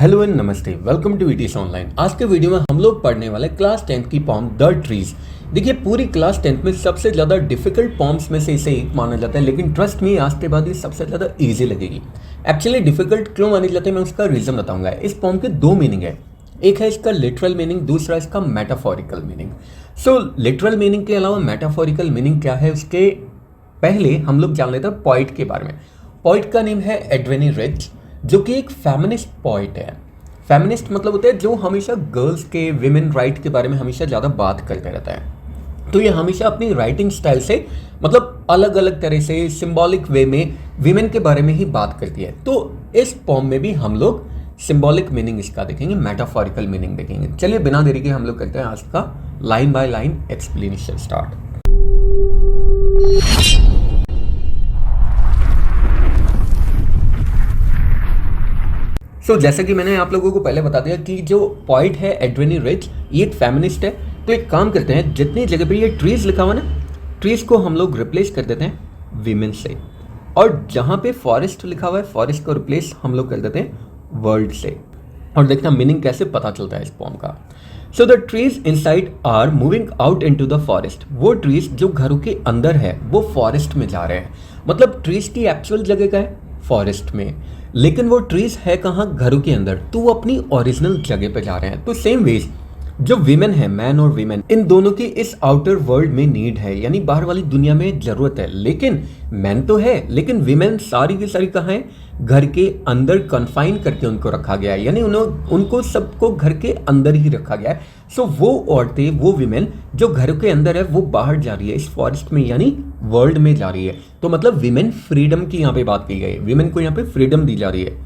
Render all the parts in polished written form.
Hello and नमस्ते, welcome to ETS online. आज के वीडियो में हम लोग पढ़ने वाले क्लास 10th की पॉम द ट्रीज। देखिए, पूरी क्लास 10th में सबसे ज़्यादा डिफिकल्ट पॉम्स में से इसे एक माना जाता है, लेकिन ट्रस्ट मी आज के बाद ये सबसे ज़्यादा ईजी लगेगी। एक्चुअली डिफिकल्ट क्यों मानी जाती है मैं उसका रीज़न बताऊंगा। इस पॉम के दो मीनिंग है, एक है इसका लिटरल मीनिंग, दूसरा इसका मेटाफोरिकल मीनिंग। सो लिटरल मीनिंग के अलावा मेटाफोरिकल मीनिंग क्या है उसके पहले हम लोग जान लेते हैं पोइट के बारे में। पोइट का नेम है एडवेनी रिच, जो कि एक फेमिनिस्ट पॉइट है। फेमिनिस्ट मतलब होता है जो हमेशा गर्ल्स के विमेन राइट के बारे में हमेशा ज़्यादा बात करते रहता है। तो ये हमेशा अपनी राइटिंग स्टाइल से मतलब अलग अलग तरह से सिंबॉलिक वे में विमेन के बारे में ही बात करती है। तो इस पॉम में भी हम लोग सिंबॉलिक मीनिंग इसका देखेंगे, मेटाफोरिकल मीनिंग देखेंगे। चलिए बिना देरी के हम लोग करते हैं आज का line by line explanation start. जैसा कि मैंने आप लोगों को पहले बता दिया कि जो पॉइट है एडवेनी रिच, ये एक फेमिनिस्ट है। तो एक काम करते हैं, जितनी जगह पे ये ट्रीज लिखा हुआ ना, ट्रीज को हम लोग रिप्लेस कर देते हैं विमेन से, और जहाँ पे फॉरेस्ट लिखा हुआ है फॉरेस्ट को रिप्लेस हम लोग कर देते हैं वर्ल्ड से। और देखना मीनिंग कैसे पता चलता है इस पॉम का। So the trees inside are moving out into the forest. वो ट्रीज जो घरों के अंदर है वो फॉरेस्ट में जा रहे हैं। मतलब ट्रीज की एक्चुअल जगह का है फॉरेस्ट में, लेकिन वो ट्रीज है कहाँ, घरों के अंदर, तो वो अपनी ओरिजिनल जगह पे जा रहे हैं। तो सेम वेज जो विमेन है, मैन और विमेन, इन दोनों की इस आउटर वर्ल्ड में नीड है, यानी बाहर वाली दुनिया में जरूरत है। लेकिन मैन तो है, लेकिन विमेन सारी की सारी कहाँ है, घर के अंदर कन्फाइन करके उनको रखा गया है, यानी उनको सबको घर के अंदर ही रखा गया है। सो वो औरतें, वो विमेन जो घर के अंदर है वो बाहर जा रही है इस फॉरेस्ट में, यानी वर्ल्ड में जा रही है। तो मतलब विमेन फ्रीडम की यहाँ पे बात की गई है, विमेन को यहाँ पे फ्रीडम दी जा रही है।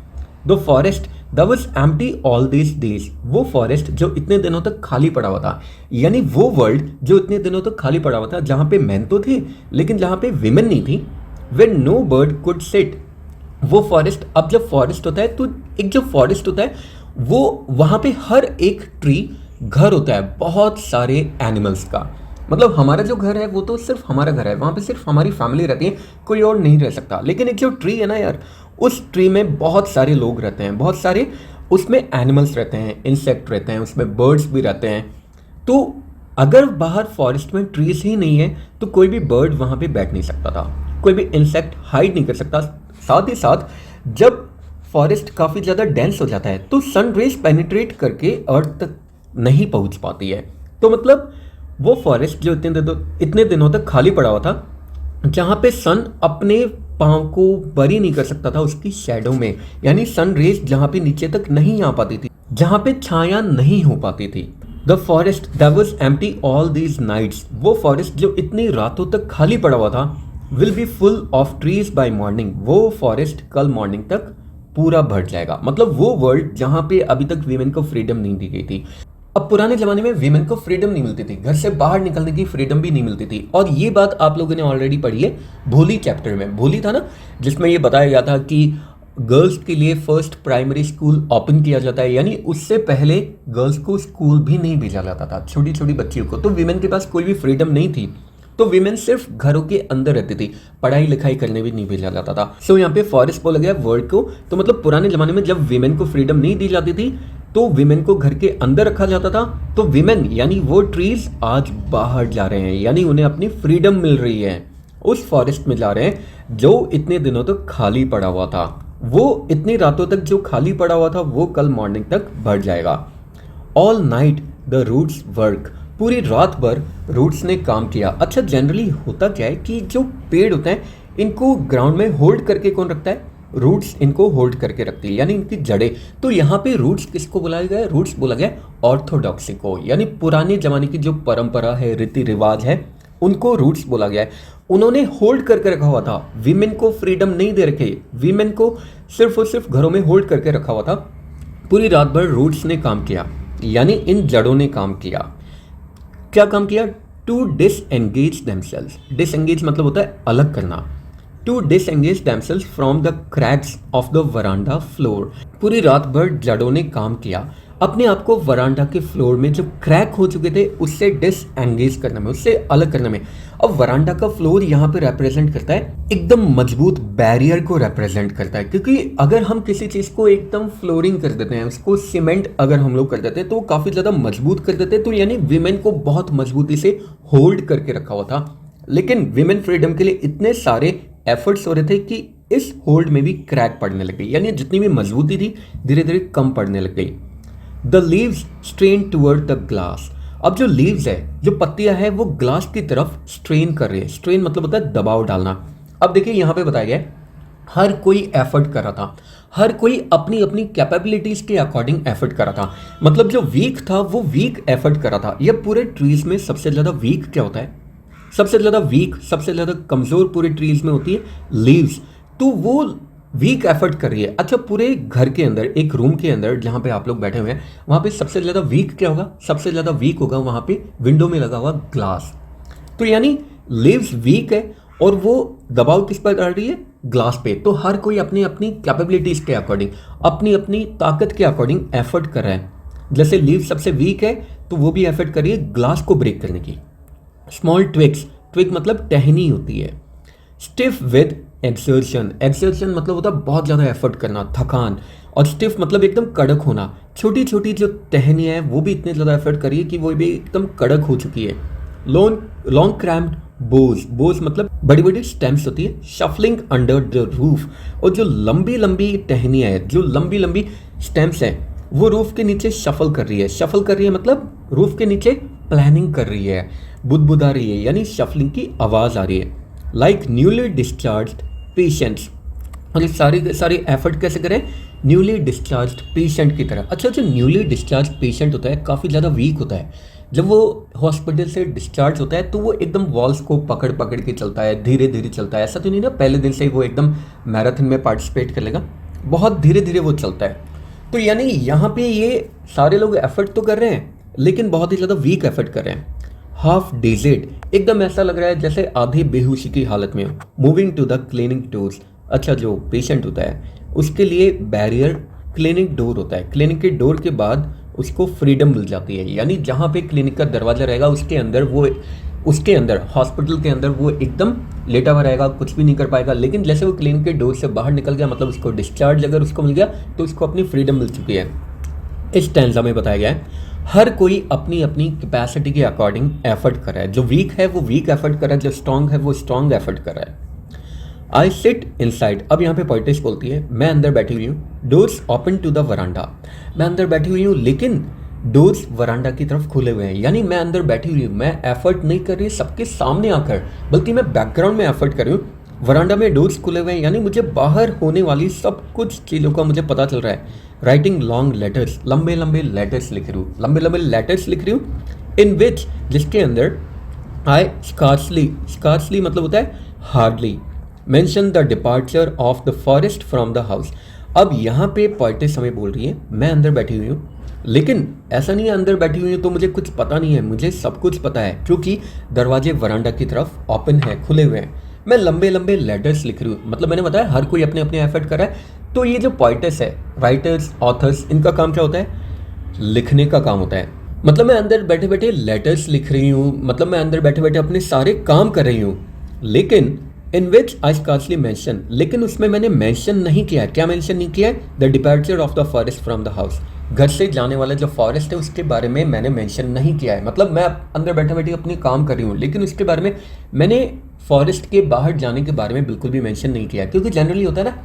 The forest that was empty all this days, वो फॉरेस्ट जो इतने दिनों तक खाली पड़ा हुआ था, यानी वो वर्ल्ड जो इतने दिनों तक खाली पड़ा हुआ था, जहाँ पे मैन तो थे लेकिन जहाँ पे विमेन नहीं थी, where no bird could sit. वो फॉरेस्ट, अब जब फॉरेस्ट होता है तो एक जो फॉरेस्ट होता है वो वहाँ पे हर एक ट्री घर होता है बहुत सारे एनिमल्स का। मतलब हमारा जो घर है वो तो सिर्फ हमारा घर है, वहाँ पे सिर्फ हमारी फैमिली रहती है, कोई और नहीं रह सकता। लेकिन एक जो ट्री है ना यार, उस ट्री में बहुत सारे लोग रहते हैं, बहुत सारे उसमें एनिमल्स रहते हैं, इंसेक्ट रहते हैं, उसमें बर्ड्स भी रहते हैं। तो अगर बाहर फॉरेस्ट में ट्रीज ही नहीं है तो कोई भी बर्ड वहाँ पे बैठ नहीं सकता था, कोई भी इंसेक्ट हाइड नहीं कर सकता। साथ ही साथ जब फॉरेस्ट काफ़ी ज़्यादा डेंस हो जाता है तो सन रेज पेनिट्रेट करके अर्थ तक नहीं पहुँच पाती है। तो मतलब वो फॉरेस्ट जो इतने दिनों तक खाली पड़ा हुआ था, जहाँ पे सन अपने पाँव को बरी नहीं कर सकता था उसकी शैडो में, यानी सन रेज जहाँ पे नीचे तक नहीं आ पाती थी, जहाँ पे छाया नहीं हो पाती थी। The forest that was empty all these nights, वो फॉरेस्ट जो इतनी रातों तक खाली पड़ा हुआ था, will be full of trees by morning. वो फॉरेस्ट कल मॉर्निंग तक पूरा भर जाएगा। मतलब वो वर्ल्ड जहाँ पे अभी तक वीमेन को फ्रीडम नहीं दी गई थी। अब पुराने जमाने में वीमेन को फ्रीडम नहीं मिलती थी, घर से बाहर निकलने की फ्रीडम भी नहीं मिलती थी। और ये बात आप लोगों ने ऑलरेडी पढ़ी है भोली चैप्टर में। भोली था ना, जिसमें ये बताया गया था कि गर्ल्स के लिए फर्स्ट प्राइमरी स्कूल ओपन किया जाता है, यानी उससे पहले गर्ल्स को स्कूल भी नहीं भेजा जाता था, छोटी छोटी बच्चियों को। तो वीमेन के पास कोई भी फ्रीडम नहीं थी, तो वीमेन सिर्फ घरों के अंदर रहती थी, पढ़ाई लिखाई करने भी नहीं भेजा जाता था। सो यहाँ पे फॉरेस्ट बोला गया वर्ल्ड को। तो मतलब पुराने जमाने में जब वीमेन को फ्रीडम नहीं दी जाती थी तो विमेन को घर के अंदर रखा जाता था। तो विमेन यानी वो ट्रीज आज बाहर जा रहे हैं, यानी उन्हें अपनी फ्रीडम मिल रही है, उस फॉरेस्ट में जा रहे हैं जो इतने दिनों तक खाली पड़ा हुआ था। वो इतनी रातों तक जो खाली पड़ा हुआ था वो कल मॉर्निंग तक भर जाएगा। All night the roots work, पूरी रात भर रूट्स ने काम किया। अच्छा, जनरली होता क्या है कि जो पेड़ होते हैं इनको ग्राउंड में होल्ड करके कौन रखता है, रूट्स इनको होल्ड करके रखती है, यानी इनकी जड़ें। तो यहाँ पे रूट्स किसको बुलाया गया है, रूट्स बोला गया ऑर्थोडॉक्सी को, यानी पुराने जमाने की जो परंपरा है, रीति रिवाज है, उनको रूट्स बोला गया है। उन्होंने होल्ड करके रखा हुआ था, वीमेन को फ्रीडम नहीं दे रखे, वीमेन को सिर्फ और सिर्फ घरों में होल्ड करके रखा हुआ था। पूरी रात भर रूट्स ने काम किया, यानी इन जड़ों ने काम किया। क्या काम किया, टू डिसएंगेज देमसेल्व्स। डिसएंगेज मतलब होता है अलग करना। To disengage themselves from the cracks of the veranda floor. पूरी रात भर जड़ों ने काम किया अपने आप को वरांडा के फ्लोर में जो क्रैक हो चुके थे उससे डिसएंगेज करने में, उससे अलग करने में। अब वरांडा का फ्लोर यहाँ पे रिप्रेजेंट करता है एकदम मजबूत बैरियर को रिप्रेजेंट करता है, क्योंकि अगर हम किसी चीज़ को एकदम फ्लोरिंग कर देते हैं, उसको सीमेंट अगर हम लोग कर देते हैं तो वो काफ़ी ज़्यादा मजबूत कर देते हैं, तो यानी वीमेन को बहुत मजबूती से होल्ड करके रखा हुआ था। लेकिन विमेन फ्रीडम के लिए इतने सारे एफर्ट्स हो रहे थे कि इस होल्ड में भी क्रैक पड़ने लग गई, यानी जितनी भी मजबूती थी धीरे धीरे कम पड़ने लग गई। The leaves strain toward the glass. अब जो लीव्स है, जो पत्तियां है, वो ग्लास की तरफ स्ट्रेन कर रही है। स्ट्रेन मतलब होता है दबाव डालना। अब देखिए यहाँ पे बताया गया है हर कोई एफर्ट कर रहा था, हर कोई अपनी अपनी कैपेबिलिटीज के अकॉर्डिंग एफर्ट कर रहा था। मतलब जो वीक था वो वीक एफर्ट कर रहा था। ये पूरे ट्रीज में सबसे ज्यादा वीक क्या होता है, सबसे ज्यादा वीक, सबसे ज्यादा कमजोर पूरे ट्रीज में होती है लीव्स, तो वो वीक एफर्ट कर रही है। अच्छा, पूरे घर के अंदर, एक रूम के अंदर जहां पे आप लोग बैठे हुए हैं, वहां पे सबसे ज्यादा वीक क्या होगा, सबसे ज्यादा वीक होगा वहां पे विंडो में लगा हुआ ग्लास। तो यानी लीव्स वीक है और वो दबाव किस पर डाल रही है, ग्लास पे। तो हर कोई अपनी अपनी कैपेबिलिटीज के अकॉर्डिंग, अपनी अपनी ताकत के अकॉर्डिंग एफर्ट कर रहा है। जैसे लीव सबसे वीक है तो वो भी एफर्ट कर रही है ग्लास को ब्रेक करने की। स्मॉल ट्विग्स, ट्विग मतलब टहनी होती है। स्टिफ विद एक्सर्शन, एक्सर्शन मतलब होता है बहुत ज़्यादा एफर्ट करना, थकान। और स्टिफ मतलब एकदम कड़क होना। छोटी छोटी जो टहनियाँ हैं वो भी इतने ज़्यादा एफर्ट करिए कि वो भी एकदम कड़क हो चुकी है। लॉन्ग क्रैम्प्ड बोज, बोज मतलब बड़ी बड़ी स्टेम्स होती है। शफलिंग अंडर द रूफ, और जो लंबी लंबी टहनियाँ हैं, जो लंबी लंबी स्टेम्स हैं, वो रूफ के नीचे शफल कर रही है। शफल कर रही है मतलब रूफ के नीचे प्लानिंग कर रही है, बुदबुदा रही है, यानी शफलिंग की आवाज़ आ रही है। लाइक न्यूली डिस्चार्ज्ड पेशेंट्स, और ये सारी सारी एफर्ट कैसे करें, न्यूली डिस्चार्ज्ड पेशेंट की तरह। अच्छा, जो न्यूली डिस्चार्ज पेशेंट होता है काफ़ी ज़्यादा वीक होता है। जब वो हॉस्पिटल से डिस्चार्ज होता है तो वो एकदम वॉल्स को पकड़ पकड़ के चलता है, धीरे धीरे चलता है। ऐसा तो नहीं ना पहले दिन से ही वो एकदम मैराथन में पार्टिसिपेट कर लेगा, बहुत धीरे धीरे वो चलता है। तो यानी यहाँ पे ये सारे लोग एफर्ट तो कर रहे हैं लेकिन बहुत ही ज़्यादा वीक एफर्ट कर रहे हैं। हाफ डिजिड, एकदम ऐसा लग रहा है जैसे आधी बेहोशी की हालत में हो। Moving to the clinic doors, अच्छा जो पेशेंट होता है उसके लिए बैरियर क्लिनिक डोर होता है। क्लिनिक के डोर के बाद उसको फ्रीडम मिल जाती है, यानी जहाँ पे क्लिनिक का दरवाज़ा रहेगा उसके अंदर वो, उसके अंदर हॉस्पिटल के अंदर वो एकदम लेटा हुआ रहेगा, कुछ भी नहीं कर पाएगा। लेकिन जैसे वो क्लिनिक के डोर से बाहर निकल गया, मतलब उसको डिस्चार्ज अगर उसको मिल गया तो उसको अपनी फ्रीडम मिल चुकी है। इस स्टैंजा में बताया गया है हर कोई अपनी अपनी कैपेसिटी के अकॉर्डिंग एफर्ट कर रहा है। जो वीक है वो वीक एफर्ट कर रहा है, जो स्ट्रांग है वो स्ट्रांग एफर्ट कर रहा है। आई सिट इनसाइड, अब यहाँ पे पोइटेस बोलती है मैं अंदर बैठी हुई हूँ। Doors open to the veranda, मैं अंदर बैठी हुई हूँ लेकिन डोर्स वरांडा की तरफ खुले हुए हैं, यानी मैं अंदर बैठी हुई हूँ, मैं एफर्ट नहीं कर रही सबके सामने आकर, बल्कि मैं बैकग्राउंड में एफर्ट कर रही हूँ। वरांडा में डोर्स खुले हुए हैं, यानी मुझे बाहर होने वाली सब कुछ चीज़ों का मुझे पता चल रहा है। राइटिंग लॉन्ग लेटर्स, लंबे लंबे लेटर्स लिख रही हूँ, लंबे लंबे लेटर्स लिख रही हूँ। इन विच, जिसके अंदर आई स्कार्सली, स्कार्सली मतलब होता है hardly, mention the departure of the forest from the house. अब यहाँ पे पोइटेस हमें बोल रही है मैं अंदर बैठी हुई हूँ, लेकिन ऐसा नहीं है अंदर बैठी हुई हूँ तो मुझे कुछ पता नहीं है, मुझे सब कुछ पता है क्योंकि दरवाजे वरांडा की तरफ ओपन है, खुले हुए हैं। मैं लंबे लंबे लेटर्स लिख रही हूँ, मतलब मैंने बताया हर कोई अपने अपने एफर्ट कर रहा है। तो ये जो पोइटेस है, राइटर्स, ऑथर्स, इनका काम क्या होता है, लिखने का काम होता है। मतलब मैं अंदर बैठे बैठे लेटर्स लिख रही हूँ, मतलब मैं अंदर बैठे बैठे अपने सारे काम कर रही हूँ। लेकिन इन विच आई स्कार्सली मेंशन, लेकिन उसमें मैंने मेंशन नहीं किया है। क्या मेंशन नहीं किया है, the departure of the forest from the house, घर से जाने वाला जो फॉरेस्ट है उसके बारे में मैंने मेंशन नहीं किया है। मतलब मैं अंदर बैठे बैठे अपनी काम कर रही हूँ लेकिन उसके बारे में मैंने फॉरेस्ट के बाहर जाने के बारे में बिल्कुल भी मेंशन नहीं किया है। क्योंकि जनरली होता है ना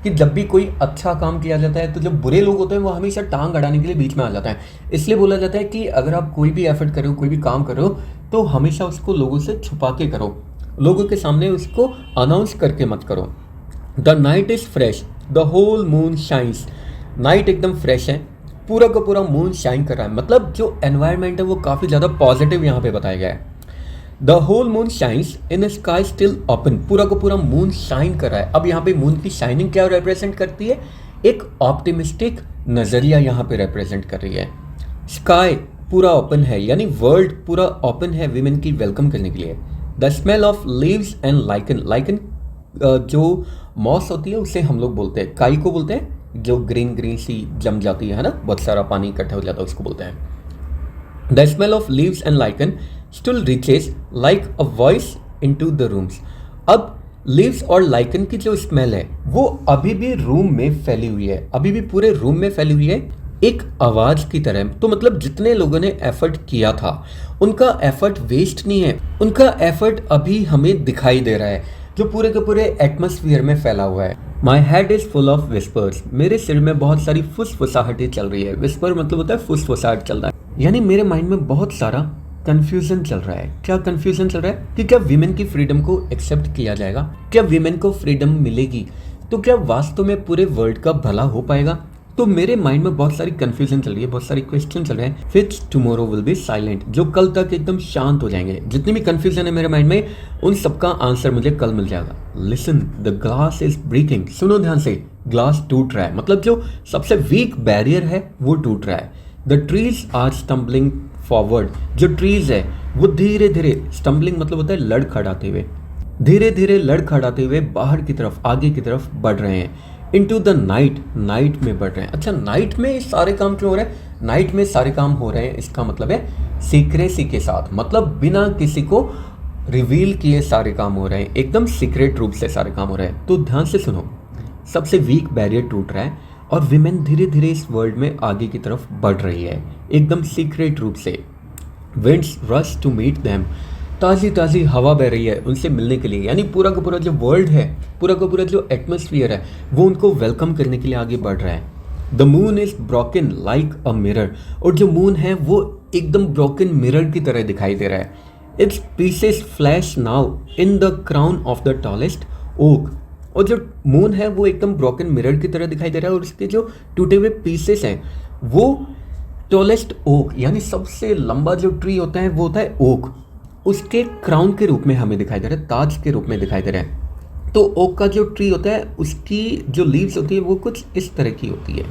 कि जब भी कोई अच्छा काम किया जाता है तो जो बुरे लोग होते हैं वो हमेशा टांग अड़ाने के लिए बीच में आ जाता है। इसलिए बोला जाता है कि अगर आप कोई भी एफर्ट कर रहे हो, कोई भी काम कर रहे हो, तो हमेशा उसको लोगों से छुपा के करो, लोगों के सामने उसको अनाउंस करके मत करो। The night is fresh, the whole moon shines, night एकदम फ्रेश है, पूरा का पूरा मून शाइन कर रहा है। मतलब जो एनवायरनमेंट है वो काफ़ी ज़्यादा पॉजिटिव यहाँ पे बताया गया है। The whole moon shines in sky still open, पूरा का पूरा मून शाइन कर रहा है। अब यहाँ पे मून की शाइनिंग क्या रिप्रेजेंट करती है, एक ऑप्टिमिस्टिक नज़रिया यहाँ पे रिप्रेजेंट कर रही है। स्काई पूरा ओपन है, यानी वर्ल्ड पूरा ओपन है विमेन की वेलकम करने के लिए। The smell of leaves and lichen, lichen जो मॉस होती है उसे हम लोग बोलते हैं, काई को बोलते हैं जो ग्रीन ग्रीन सी जम जाती है ना, बहुत सारा पानी इकट्ठा हो जाता है, उसको बोलते हैं। The smell of leaves and lichen still reaches like a voice into the rooms. अब लीव्स और लाइकन की जो स्मेल है वो अभी भी रूम में फैली हुई है, अभी भी पूरे रूम में फैली हुई है एक आवाज की तरह। तो मतलब जितने लोगों ने एफर्ट किया था उनका एफर्ट वेस्ट नहीं है, उनका एफर्ट अभी हमें दिखाई दे रहा है, जो पूरे के पूरे एटमॉस्फेयर में फैला हुआ है। My head is full of whispers. मेरे सिर में बहुत सारी फुसफुसाहटें चल रही है। विस्पर मतलब होता है फुसफुसाहट चल रहा है, यानी मेरे माइंड में बहुत सारा कंफ्यूजन चल रहा है। क्या कंफ्यूजन चल रहा है कि क्या वीमेन की फ्रीडम को एक्सेप्ट किया जाएगा, क्या वीमेन को फ्रीडम मिलेगी, तो क्या वास्तव में पूरे वर्ल्ड का भला हो पाएगा। तो मेरे माइंड में बहुत सारी कंफ्यूजन चल रही है, बहुत सारी क्वेश्चन चल रहे हैं। विच टुमारो विल बी साइलेंट, जो कल तक एकदम शांत हो जाएंगे। जितनी भी कंफ्यूजन है मेरे माइंड में उन सबका आंसर मुझे कल मिल जाएगा। Listen the glass is breaking. सुनो ध्यान से, ग्लास टूट रहा है, मतलब जो सबसे वीक बैरियर है वो टूट रहा है। The trees are stumbling forward. जो ट्रीज है वो धीरे धीरे, स्टम्बलिंग मतलब होता है लड़खड़ाते हुए, धीरे धीरे लड़खड़ाते हुए बाहर की तरफ, आगे की तरफ बढ़ रहे हैं। इनटू द नाइट, नाइट में बढ़ रहे हैं। अच्छा, नाइट में सारे काम क्यों हो रहे हैं? नाइट में सारे काम हो रहे हैं, इसका मतलब है सीक्रेसी के साथ, मतलब बिना किसी को रिवील किए सारे काम हो रहे हैं, एकदम सीक्रेट रूप से सारे काम हो रहे हैं। तो ध्यान से सुनो, सबसे वीक बैरियर टूट रहा है और विमेन धीरे धीरे इस वर्ल्ड में आगे की तरफ बढ़ रही है, एकदम सीक्रेट रूप से। Winds rush to meet them. ताज़ी ताज़ी हवा बह रही है उनसे मिलने के लिए, यानी पूरा का पूरा जो वर्ल्ड है, पूरा का पूरा जो एटमॉस्फेयर है वो उनको वेलकम करने के लिए आगे बढ़ रहा है। The moon is broken like a mirror. और जो मून है वो एकदम ब्रोकन मिरर की तरह दिखाई दे रहा है। Its pieces flash now in the crown of the tallest oak. और जो मून है वो एकदम ब्रोकन मिरर की तरह दिखाई दे रहा है और उसके जो टूटे हुए पीसेस हैं वो टॉलेस्ट ओक, यानी सबसे लंबा जो ट्री होता है वो होता है ओक, उसके क्राउन के रूप में हमें दिखाई दे रहा है, ताज के रूप में दिखाई दे रहा है। तो ओक का जो ट्री होता है उसकी जो लीव्स होती है वो कुछ इस तरह की होती है,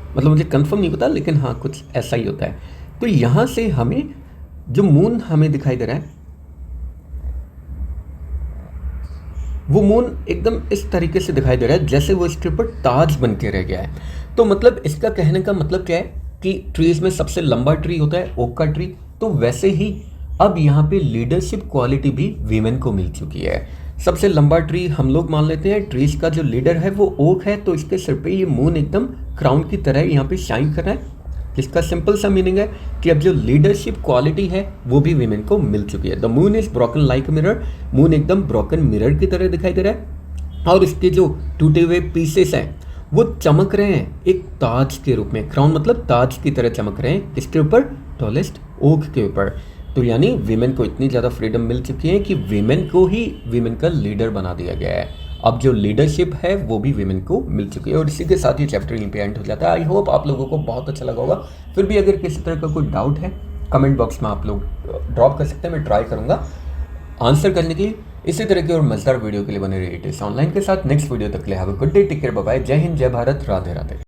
मतलब मुझे कंफर्म नहीं पता लेकिन हाँ कुछ ऐसा ही होता है। तो यहाँ से हमें जो मून हमें दिखाई दे रहा है वो मून एकदम इस तरीके से दिखाई दे रहा है जैसे वो इसके ऊपर ताज बन के रह गया है। तो मतलब इसका कहने का मतलब क्या है कि ट्रीज में सबसे लंबा ट्री होता है ओक का ट्री, तो वैसे ही अब यहाँ पे लीडरशिप क्वालिटी भी वीमेन को मिल चुकी है। सबसे लंबा ट्री हम लोग मान लेते हैं, ट्रीज का जो लीडर है वो ओक है, तो इसके सिर पे ये मून एकदम क्राउन की तरह यहाँ पे शाइन कर रहा है, जिसका सिंपल सा मीनिंग है कि अब जो लीडरशिप क्वालिटी है वो भी वीमेन को मिल चुकी है। The moon is broken like mirror. Moon एकदम ब्रोकन मिरर की तरह दिखाई दे रहा है और इसके जो टूटे हुए पीसेस हैं वो चमक रहे हैं एक ताज के रूप में। क्राउन मतलब ताज की तरह चमक रहे हैं, इसके ऊपर टॉलेस्ट ओक के ऊपर। तो यानी वीमेन को इतनी ज़्यादा फ्रीडम मिल चुकी है कि वीमेन को ही वीमेन का लीडर बना दिया गया है। अब जो लीडरशिप है वो भी वीमेन को मिल चुकी है और इसी के साथ ये चैप्टर यहीं पे एंड हो जाता है। आई होप आप लोगों को बहुत अच्छा लगा होगा। फिर भी अगर किसी तरह का कोई डाउट है कमेंट बॉक्स में आप लोग ड्रॉप कर सकते हैं, मैं ट्राई करूँगा आंसर करने की। इसी तरह की और मजेदार वीडियो के लिए बने रहिए इस ऑनलाइन के साथ। नेक्स्ट वीडियो तक के लिए have a good day, take care, bye bye, जय हिंद, जय भारत, राधे राधे।